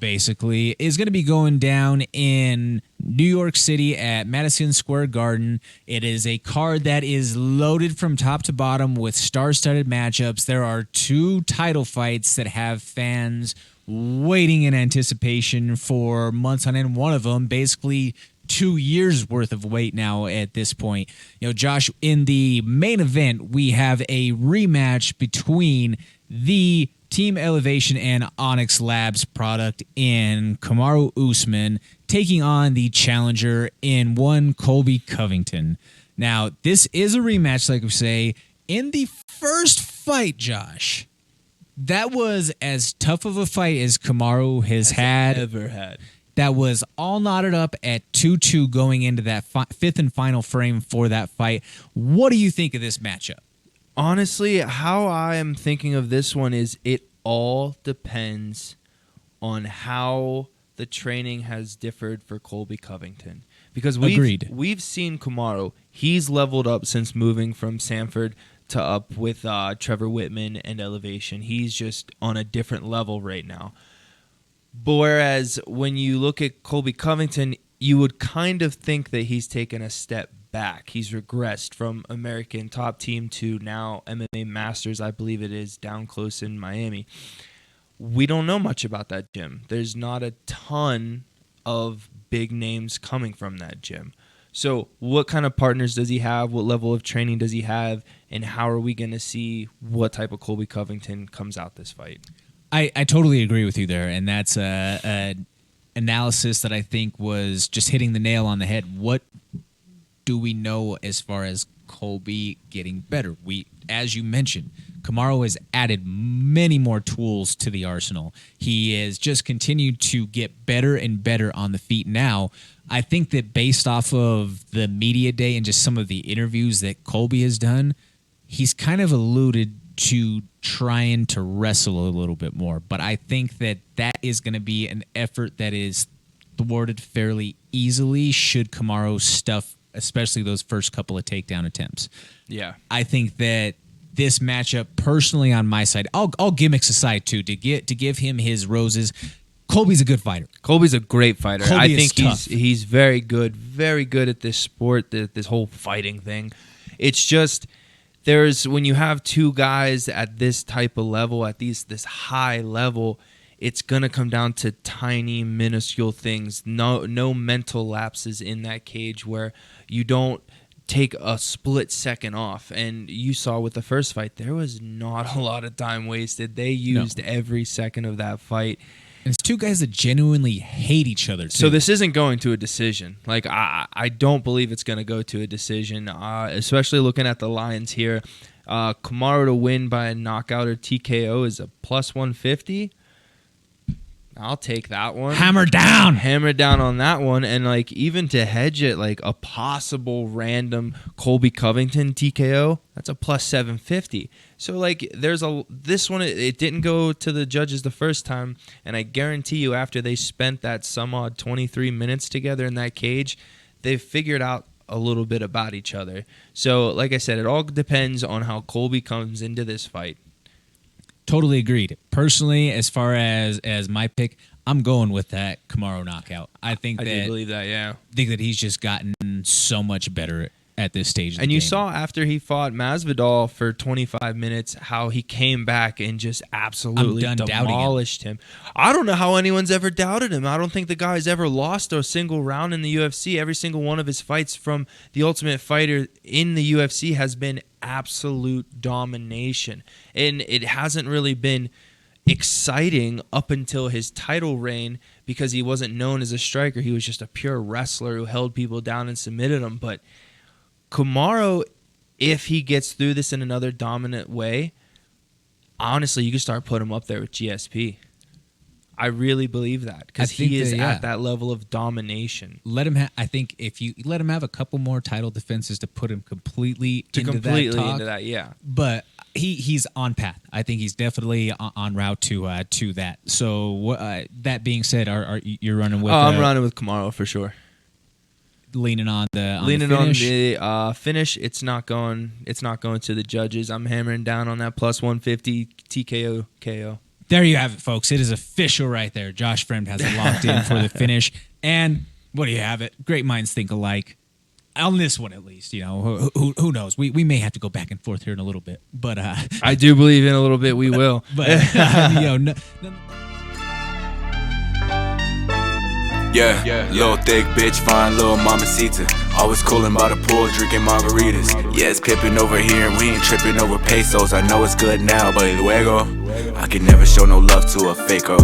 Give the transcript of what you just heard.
basically, is going to be going down in New York City at Madison Square Garden. It is a card that is loaded from top to bottom with star-studded matchups. There are 2 title fights that have fans waiting in anticipation for months on end. One of them, basically 2 years worth of wait now at this point. Josh, in the main event, we have a rematch between the Team Elevation and Onyx Labs product in Kamaru Usman taking on the challenger in one Colby Covington. Now, this is a rematch, like we say. In the first fight, Josh, that was as tough of a fight as Kamaru has ever had. That was all knotted up at 2-2 going into that fifth and final frame for that fight. What do you think of this matchup? Honestly, how I am thinking of this one is it all depends on how the training has differed for Colby Covington. Because we've seen Kamaru. He's leveled up since moving from Sanford to up with Trevor Whitman and Elevation. He's just on a different level right now. But whereas when you look at Colby Covington, you would kind of think that he's taken a step back. He's regressed from American Top Team to now MMA Masters, I believe it is, down close in Miami. We don't know much about that gym. There's not a ton of big names coming from that gym. So what kind of partners does he have? What level of training does he have? And how are we going to see what type of Colby Covington comes out this fight? I totally agree with you there, and that's an analysis that I think was just hitting the nail on the head. What do we know as far as Colby getting better? As you mentioned, Kamaru has added many more tools to the arsenal. He has just continued to get better and better on the feet now. I think that based off of the media day and just some of the interviews that Colby has done, he's kind of alluded to trying to wrestle a little bit more. But I think that is going to be an effort that is thwarted fairly easily should Kamaru stuff, especially those first couple of takedown attempts. Yeah. I think that this matchup, personally on my side, all gimmicks aside too, to give him his roses, Colby's a good fighter. Colby's a great fighter. I think tough. he's very good at this sport, this whole fighting thing. It's just when you have 2 guys at this type of level, at this high level, it's going to come down to tiny, minuscule things. No mental lapses in that cage where you don't take a split second off. And you saw with the first fight, there was not a lot of time wasted. They used every second of that fight. And it's 2 guys that genuinely hate each other, too. So this isn't going to a decision. Like, I don't believe it's going to go to a decision, especially looking at the lines here. Kamaru to win by a knockout or TKO is a plus 150. I'll take that one. Hammer down on that one. And like even to hedge it, like a possible random Colby Covington TKO, that's a plus 750. So like this one, it didn't go to the judges the first time, and I guarantee you after they spent that some odd 23 minutes together in that cage, they've figured out a little bit about each other. So like I said, it all depends on how Colby comes into this fight. Totally agreed. Personally, as far as my pick, I'm going with that Kamaru knockout. I do believe that, yeah. I think that he's just gotten so much better at this stage of the game. And you saw after he fought Masvidal for 25 minutes how he came back and just absolutely demolished him. I don't know how anyone's ever doubted him. I don't think the guy's ever lost a single round in the UFC. Every single one of his fights from the Ultimate Fighter in the UFC has been absolute domination. And it hasn't really been exciting up until his title reign because he wasn't known as a striker. He was just a pure wrestler who held people down and submitted them. But Kamaru, if he gets through this in another dominant way, honestly, you can start putting him up there with GSP. I really believe that because he is at that level of domination. I think if you let him have a couple more title defenses to put him completely into that, yeah. But he's on path. I think he's definitely on route to that. So that being said, are you running with? I'm running with Kamaru for sure. Leaning on the finish. It's not going to the judges. I'm hammering down on that plus 150 TKO KO. there you have it, folks. It is official right there. Josh Fremd has it locked in for the finish. And what do you have it? Great minds think alike. On this one, at least, you know, who knows? We may have to go back and forth here in a little bit, but I do believe in a little bit we will. But Yeah, little thick bitch, fine little mamacita. Always coolin' by the pool, drinking margaritas. Yeah, it's pippin' over here and we ain't trippin' over pesos. I know it's good now, but luego I can never show no love to a faker.